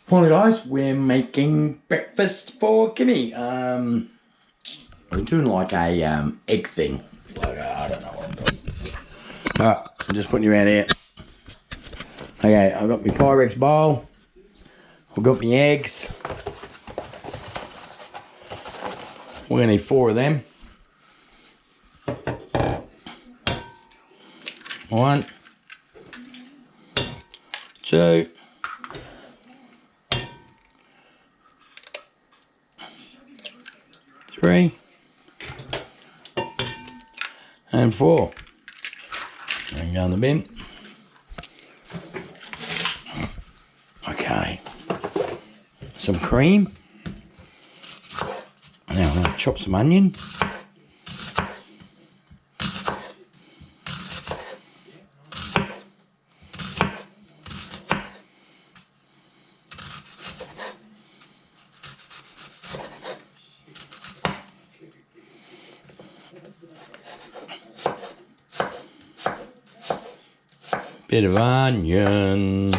Morning guys, we're making breakfast for Kymmy. We're doing like a egg thing. Like I don't know what I'm doing. Alright, I'm just putting you out here. Okay, I've got my Pyrex bowl. I've got my eggs. We're gonna need 4 of them. 1, 2, 3, and 4. And go in the bin. Okay. Some cream. Now I'm going to chop some onion. Bit of onion.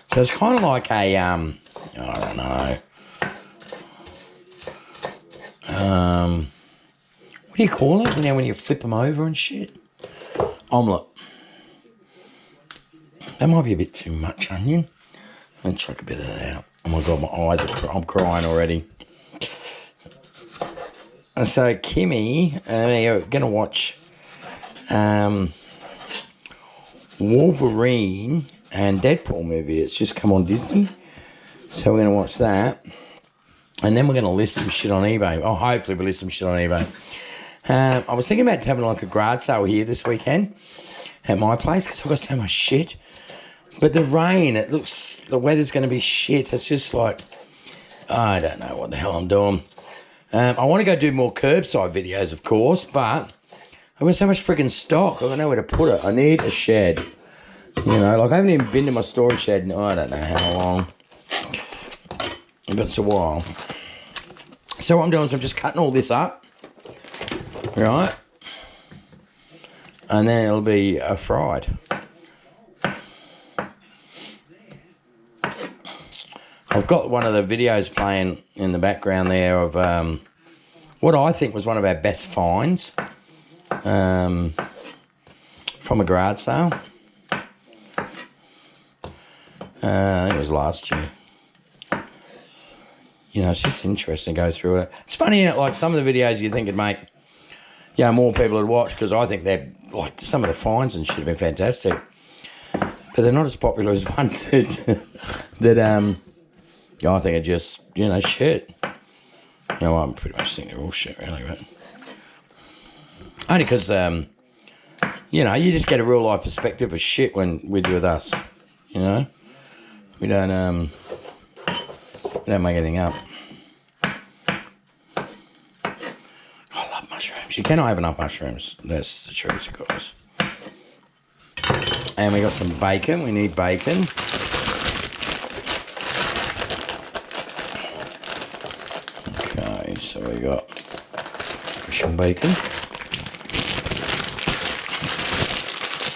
So it's kind of like a, I don't know. What do you call it? You know, when you flip them over and shit? Omelet. That might be a bit too much onion. I'm going to chuck a bit of that out. Oh my God, my eyes are, I'm crying already. So Kymmy, you're going to watch Wolverine and Deadpool movie. It's just come on Disney. So we're going to watch that. And then we're going to list some shit on eBay. Oh, hopefully we'll list some shit on eBay. I was thinking about having like a garage sale here this weekend at my place because I've got so much shit. But the rain, it looks, the weather's going to be shit. It's just like, I don't know what the hell I'm doing. I want to go do more curbside videos, of course, but I've got so much freaking stock. I don't know where to put it. I need a shed. You know, like I haven't even been to my storage shed in, I don't know how long. But it's a while. So what I'm doing is I'm just cutting all this up. Right? And then it'll be fried. I've got one of the videos playing in the background there of what I think was one of our best finds from a garage sale. I think it was last year. You know, it's just interesting to go through it. It's funny, like some of the videos you think would make, you know, more people would watch because I think they're, like, some of the finds and shit have been fantastic. But they're not as popular as ones that I think are just, you know, shit. You know, I pretty much think they're all shit, really, but only because, you know, you just get a real life perspective of shit when with us, you know. We don't make anything up. I love mushrooms. You cannot have enough mushrooms. That's the truth, guys. And we got some bacon. We need bacon. Okay, so we got some bacon.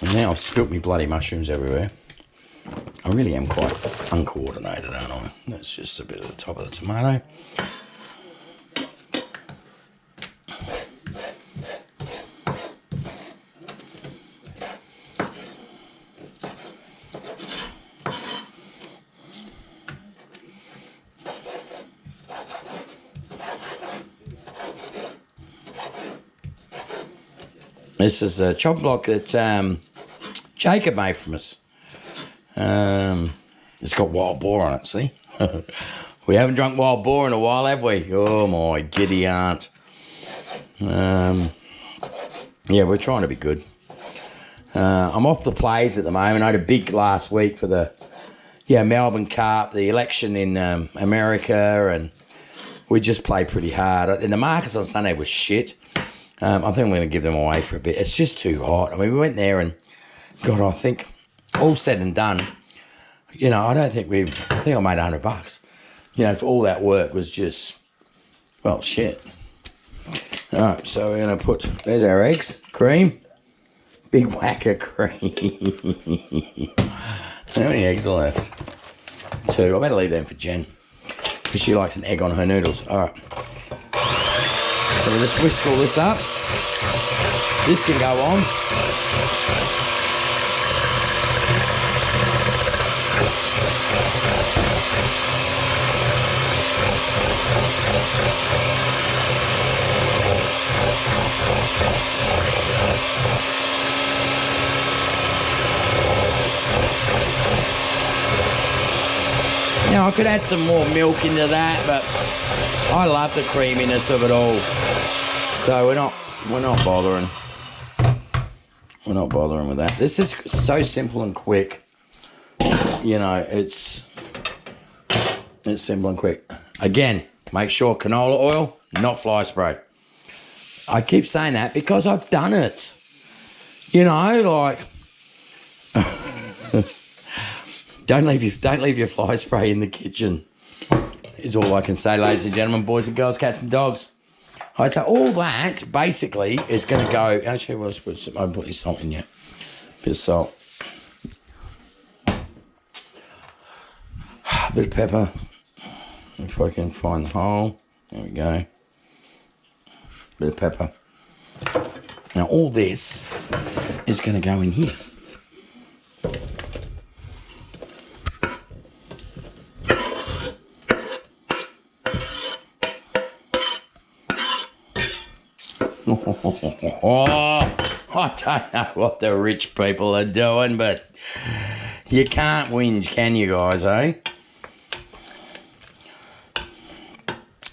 And now I've spilt me bloody mushrooms everywhere. I really am quite uncoordinated, aren't I? That's just a bit of the top of the tomato. This is a chop block that Jacob made from us. It's got wild boar on it, see? We haven't drunk wild boar in a while, have we? Oh, my giddy aunt. Yeah, we're trying to be good. I'm off the plays at the moment. I had a big last week for the Melbourne Cup, the election in America, and we just played pretty hard. And the markets on Sunday was shit. I think I'm going to give them away for a bit. It's just too hot. I mean, we went there and, God, I think all said and done, you know, I think I made $100. You know, for all that work was just, well, shit. All right, so we're going to there's our eggs, cream. Big whack of cream. How many eggs are left? 2. I better leave them for Jen, because she likes an egg on her noodles. All right. So we'll just whisk all this up. This can go on. Now I could add some more milk into that, but I love the creaminess of it all. So we're not bothering. We're not bothering with that. This is so simple and quick. You know, it's simple and quick. Again, make sure canola oil, not fly spray. I keep saying that because I've done it. You know, like don't leave your fly spray in the kitchen. Is all I can say, ladies and gentlemen, boys and girls, cats and dogs. All right, so all that basically is going to go. Actually, I haven't put any salt in yet. Bit of salt, a bit of pepper. If I can find the hole, there we go. Bit of pepper. Now all this is going to go in here. Oh, I don't know what the rich people are doing, but you can't whinge, can you guys, eh?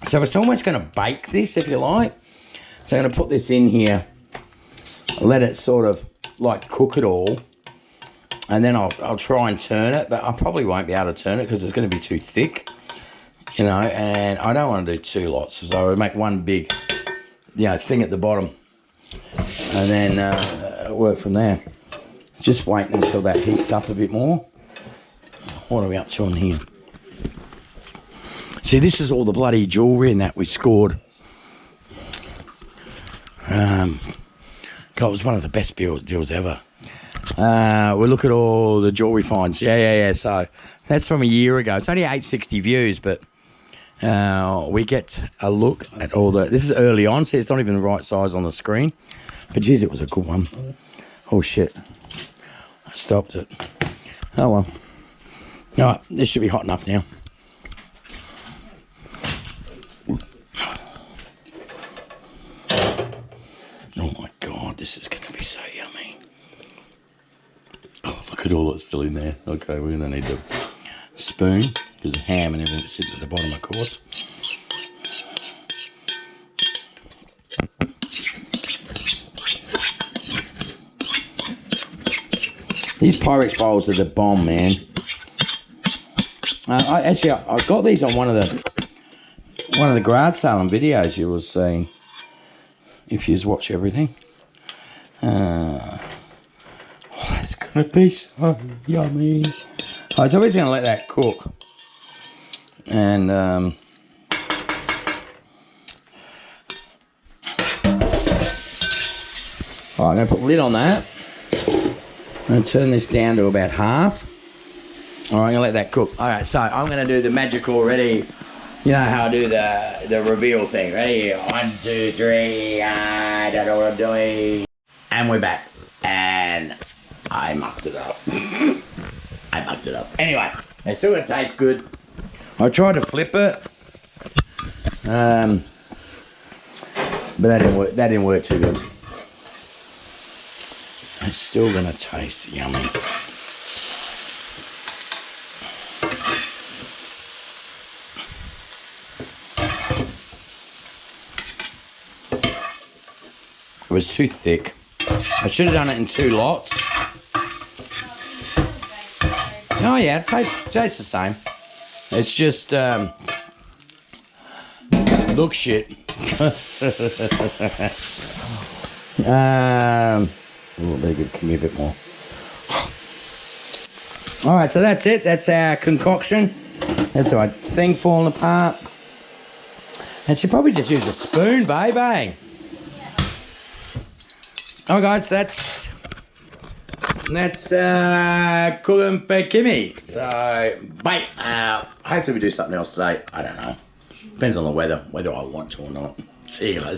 So it's almost going to bake this, if you like. So I'm going to put this in here, let it sort of like cook it all, and then I'll try and turn it, but I probably won't be able to turn it because it's going to be too thick, you know, and I don't want to do 2 lots. So I'll make one big, you know, thing at the bottom, and then work from there. Just wait until that heats up a bit more. What are we up to on here? See, this is all the bloody jewellery and that we scored. God, it was one of the best deals ever. We look at all the jewellery finds. Yeah. So that's from a year ago. It's only 860 views, but we get a look at all the... This is early on, so it's not even the right size on the screen. But geez, it was a good one. Oh, shit. I stopped it. Oh, well. All right, this should be hot enough now. Oh, my God, this is going to be so yummy. Oh, look at all that's still in there. Okay, we're going to need the spoon, because the ham and everything sits at the bottom, of course. These Pyrex bowls are the bomb, man. I got these on one of the garage sailing videos you were seeing. If you watch everything. Oh, that's gonna be so yummy. I was always gonna let that cook. And I'm gonna put a lid on that. I'm going to turn this down to about half. All right, I'm going to let that cook. All right, so I'm going to do the magical ready. You know how I do the reveal thing. Ready? 1, 2, 3. I don't know what I'm doing. And we're back. And I mucked it up. Anyway, it's still going to taste good. I tried to flip it. But that didn't work too good. It's still going to taste yummy. It was too thick. I should have done it in 2 lots. Oh yeah, it tastes the same. It's just look shit. Oh, very good. Give me a bit more. All right, so that's it. That's our concoction. That's our thing falling apart. And she probably just use a spoon, baby. Oh, guys, that's Let's cook them for Kymmy. So, bye. Hopefully we do something else today. I don't know. Depends on the weather, whether I want to or not. See you guys.